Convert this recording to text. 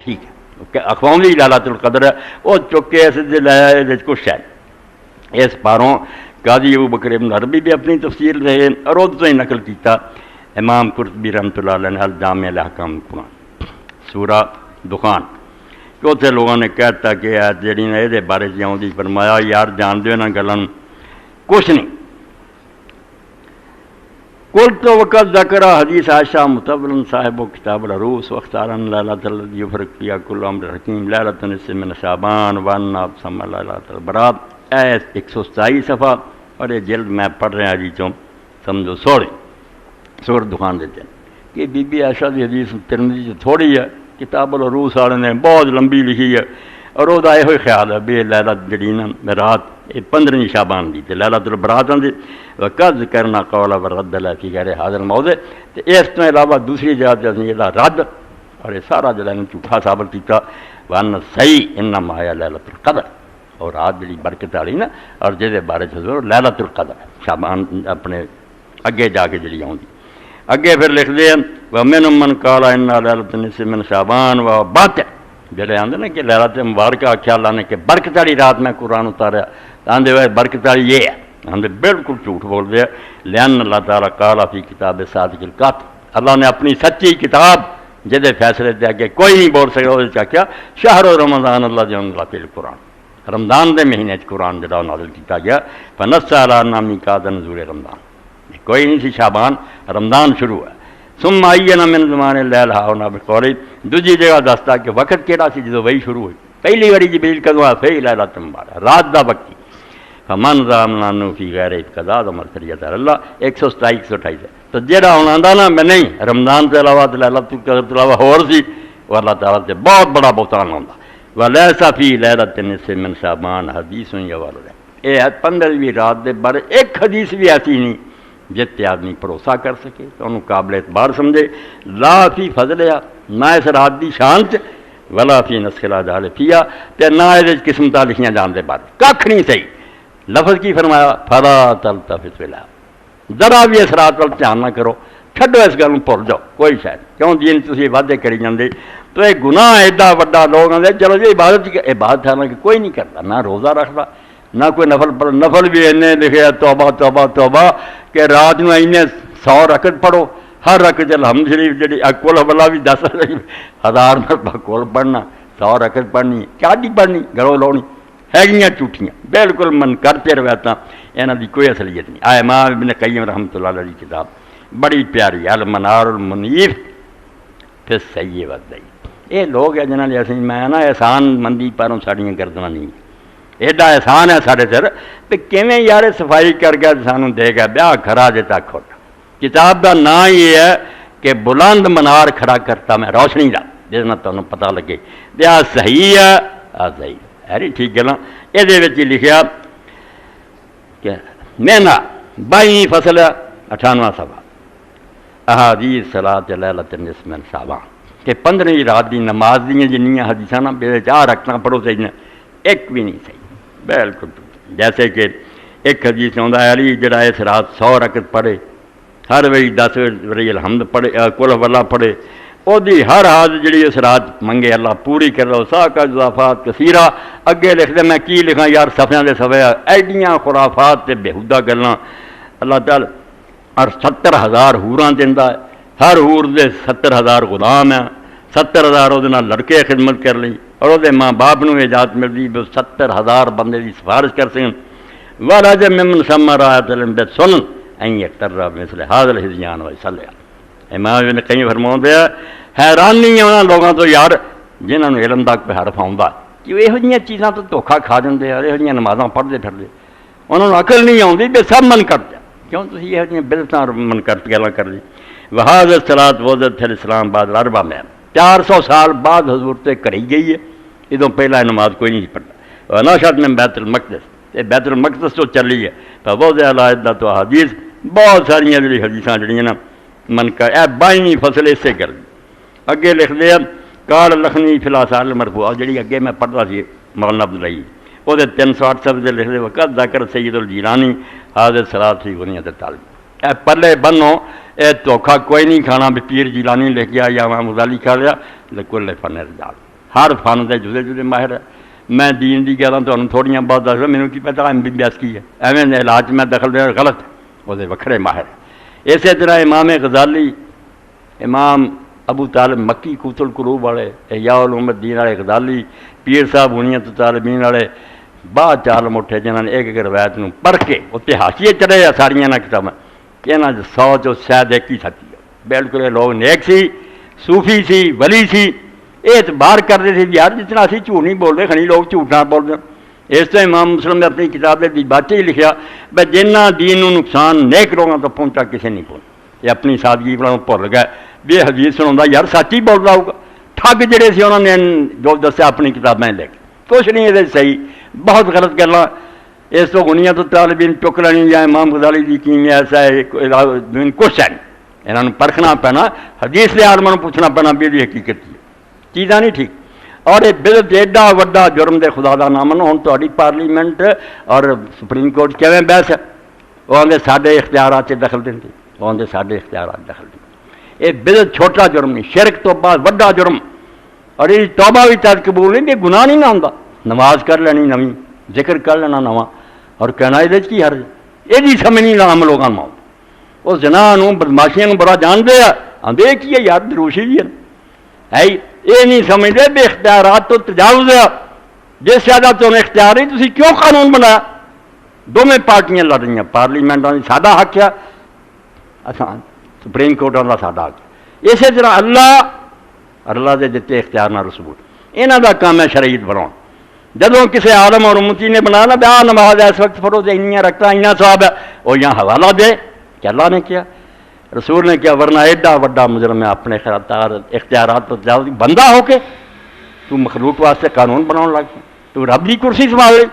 ٹھیک ہے اخواؤں دی لیلۃ القدر ہے وہ چک کے اس دے لایا کچھ ہے اس پاروں قاضی ابو بکر ابن عربی بھی اپنی تفسیر رہے اور وہ تو ہی نقل کیتا امام قرطبی رحمۃ اللہ علیہ نے الجامع الاحکام قرآن سورہ دخان کہ اتنے لوگوں نے کہتا کہ جڑی نے یہ بارے جاؤں دی فرمایا یار جان دیو نہ گلن کچھ نہیں کل تو وقت ذکر حدیث عائشہ متبل صاحب و کتاب العروس واختارن لیلۃ الذی یفرق فیہا کل امر حکیم لیلۃ نصف من شعبان وان سما لیلۃ البرات 127 صفحہ اور یہ جلد میں پڑھ رہا جی چوں سمجھو سور دکان دیتے ہیں کہ بی بی عائشہ دی حدیث ترمذی سے تھوڑی ہے کتاب العروس والے نے بہت لمبی لکھی ہے اور وہ آئے ہوئے خیال ہے بے لیلۃ جڑی نا رات 15 شعبان دی تے لیلۃ البرات دی وقد کرنا قول ورد اللہ فی غیر حاضر موضع تے اس تو علاوہ دوسری جگہ تے اسیں یہ رد اور یہ سارا جڑا نے جھوٹا ثابت کیتا وان صحیح انما ہے لیلۃ القدر اور رات جڑی برکت والی نا اور جے بارے حضور لیلۃ القدر شعبان اپنے اگے جا کے جڑی آوندی اگے پھر لکھ دے ومن من قال ان لیلۃ نصف من شعبان و بات جڑے آندے نا کہ لیلۃ مبارکہ آخیا اللہ نے کہ برکت والی رات میں قرآن اتاریا آندے ہوئے برکت والی یہ ہے آندے بالکل جھوٹ بول دے لأن اللہ تعالیٰ قال فی کتاب صادق القات اللہ نے اپنی سچی کتاب جدے فیصلے دے کے کوئی نہیں بول سکتا وہ کیا شہر رمضان اللہ جو اللہ فی القرآن رمضان دے مہینے قرآن جڑا نازل کیتا گیا فنص علی نامی کا نزول رمضان کوئی نہیں سی شعبان رمضان شروع ہے ثم عین من زمان اللیل ہاؤنا بقول دوسری جگہ دستا کہ وقت کیڑا سی جدو وہی شروع ہوئی پہلی باری جبریل کدو آ فی لیلۃ مبارکہ رات دا وقت فمن ضامن فی غیر قضاء عمر شریعت اللہ 127 128 تو جڑا ہن آندا نا میں نہیں رمضان کے علاوہ لیلۃ القدر کے علاوہ اور سی وہ اللہ تعالیٰ سے بہت بڑا بہتان آندا ولیس فی لیلۃ نصف من شعبان حدیث یوالد اے 15ویں رات دے بارے ایک حدیث بھی ایسی نہیں جتے آدمی بھروسہ کر سکے تو انہوں قابل اعتبار سمجھے لا فی فضلیا نہ اس رات دی شان چ ولا فی نسخلا جال فیا تے نہ اس قسم تا لکھیاں جان دے بارے ککھ نہیں صحیح لفظ کی فرمایا فلا تلتفت ولا ذرا بھی اس رات وال دھیان نہ کرو چھڈو اس گل بھول جاؤ کوئی شاید کیوں دین تسی وعدے کری جاندے تو یہ گناہ ایڈا وڈا لوگ آندے چلو جی عبادت حالانکہ کوئی نہیں کرتا نہ روزہ رکھتا نہ کوئی نفل پڑھ نفل بھی اینے لکھے توبہ توبہ توبہ کہ رات میں اینے 100 رکعت پڑھو ہر رکعت الحمد شریف جڑی کل والا بھی 10,000 مرتبہ کول پڑھنا 100 رکعت پڑھنی کیا نہیں پڑھنی گھروں لونی ہے جھوٹیاں بالکل من کرتے روایتاں یہاں دی کوئی اصلیت نہیں آئے امام ابن قیم رحمۃ اللہ علیہ کی کتاب بڑی پیاری المنار المنیف پھر صحیح وضعی یہ لوگ ہیں جنہوں نے اسی میں نا احسان مندی پروں ساڑیاں گردنا نہیں ایڈا احسان ہے سارے سر کہ کیویں یار صفائی کر کے سانوں دے گا بیاہ کھڑا جے تک کھوٹ کتاب کا نام یہ ہے کہ بلند منار کھڑا کرتا میں روشنی دا جس میں تمہیں پتہ لگے بیاہ صحیح ہے صحیح ہے ٹھیک گلا یہ لکھیا کہ مینا 22 فصل 98 صفحہ احادیث صلاۃ لیلۃ نصف من شعبان کہ 15ویں رات دی نماز دیاں جنیاں حدیثاں نا بے چاہ رکھنا پڑھو صحیح ایک بھی نہیں صحیح بالکل جیسے کہ ایک حدیث آتا ہے علی جڑا اس رات 100 رکعت پڑھے ہر وی 10 وری الحمد پڑھے کل واللہ پڑھے وہ دی ہر حاج جڑی اس رات منگے اللہ پوری کر لو سا کا اضافات کثیرہ اگے لکھ دے میں کی لکھاں یار صفحیاں دے صفحے ایڈیاں خرافات تے بےہودہ گلاں اللہ تعالی اور 70,000 حوراں دیندا ہے ہر حور دے 70,000 غلام ہیں 70,000 وہ لڑکے خدمت کر لیں اور وہ ماں باپ نو اجازت ملتی بھی 70,000 بندے کی سفارش کر سکیں وراج ممن سما رایت الانبیاء سن این یکتر مثل حاضر الحزیان و صلی امام ابن قیم فرماتے ہیں حیرانی ہے انہوں لوگوں تو یار جنہوں نے علم تک پہ حرف آؤں کہ یہ جہاں چیزاں تو دھوکھا کھا دیں یہ جہاں نمازاں پڑھتے پھرتے انہوں نے عقل نہیں آتی بے سب من کرتے کیوں تو یہ جہاں بلتاں من کرتے گلا کر دی وحاظ الصلاۃ وضت پھر اسلام بعد الاربع میں 400 سال بعد حضور تے کری گئی ہے ادوں پہلا نماز کوئی نہیں پڑھتا ناشد میں بیت المقدس یہ بیت المقدس تو چلی ہے تو وضع علیہ تو حدیث بہت ساری حدیثاں جڑیاں نا من کا 22 فصل اسے کر دی اگے لکھ دیا کال لکھنی فلاثار المرفوع جڑی اگے میں پڑھتا سی مولانا عبداللہ وہ 308 صفحے لکھ دے وقت ذکر سید الجیلانی حاضر صلاۃ فی غنیت الطالب اے پلے بنو اے دھوکھا کوئی نہیں کھانا بھی پیر جیلانی لکھ گیا یا امام غزالی کھا لیا لکل فن رجال ہر فن دے جدے جدے ماہر ہے. میں دین دی گلاں تھانوں تھوڑیاں بہت دس رہا, مینوں کی پتہ MBBS کی ہے, ایویں دے علاج میں دخل دینا غلط ہے, وہ وکھرے ماہر ہے. اسی طرح امام غزالی, امام ابو طالب مکی قوت القلوب والے, احیاء علوم الدین والے غزالی, پیر صاحب بنیت الطالبین والے, بعد عالم اٹھے جنہوں نے ایک ایک روایت نوں پڑھ کے اتنے حاشیے چڑھے ساریاں نہ کتاباں, یہاں 100 چ شاید ایک ہی سچی ہے. بالکل لوگ نیک سی, صوفی سی, ولی سی, یہ اعتبار کرتے تھے یار جتنا اسی جھوٹ نہیں بول رہے کھنی لوگ جھوٹ نہ بول رہے. اس طرح امام مسلم نے اپنی کتاب دی بات ہی لکھا بھائی جنہ دین نو نقصان نیک لوگوں تو پہنچا کسی نہیں پہنچا. یہ اپنی سادگی بنا بھول گئے بھی یہ حدیث سنا یار سچ ہی بول رہا ہوگا. ٹھگ جڑے سی انہوں نے جو دسیا اپنی کتابیں لکھ, کچھ نہیں یہ صحیح, بہت غلط گلاں. اس تو غنیت الطالبین چک لینی یا امام غزالی دی کیمیا ایسا ہے کچھ ہے نہیں. یہاں پرکھنا پینا, حدیث دے عالماں پوچھنا پینا بھی یہ حقیقت کی چیزاں نہیں ٹھیک. اور یہ بدعت ایڈا وڈا جرم دے خدا دا نام ہوں تہاڈی پارلیمنٹ اور سپریم کورٹ کیویں بحث ہے, وہ آدھے ساڈے اختیارات سے دخل دیں, وہ آدھے ساڈے اختیارات دخل دیں. یہ بدعت چھوٹا جرم نہیں, شرک تو بعد وڈا جرم. اور یہ توبہ بھی تد قبول نہیں, یہ گناہ نہیں نہ ہوندا. نماز کر لینی نویں, ذکر کر لینا نواں, اور کہنا یہ کی حرج, یہ سمجھ نہیں عام لوگوں میں. وہ زنا نوں بدماشیاں نوں بڑا جانتے ہیں, آدھے کی ہے یار دروشی بھی ہے, یہ نہیں سمجھتے بے اختیارات تو تجاوز ہے. جس زیادہ تمہیں اختیار ہے تسی کیوں قانون بنایا؟ دونوں پارٹیاں لڑ رہی ہیں, پارلیمنٹ کا ساڈا حق ہے, سپریم کورٹ کا ساڈا حق ہے. اسی طرح اللہ دے دیتے اختیار نہ رسول, یہاں کا کام ہے شریعت بناؤ. جدوں کسی عالم اور امتی نے بنایا نا بیا نماز اس وقت پڑھو تو انیاں رکھتا انیاں ثواب ہے, وہ یہاں حوالہ دے کہ اللہ نے کیا, رسول نے کیا, ورنہ ایڈا وڈا مجرم ہے اپنے اختیارات پر بندہ ہو کے تو مخلوق واسطے قانون بناؤ لگ, تو رب کی کرسی سنبھال لے.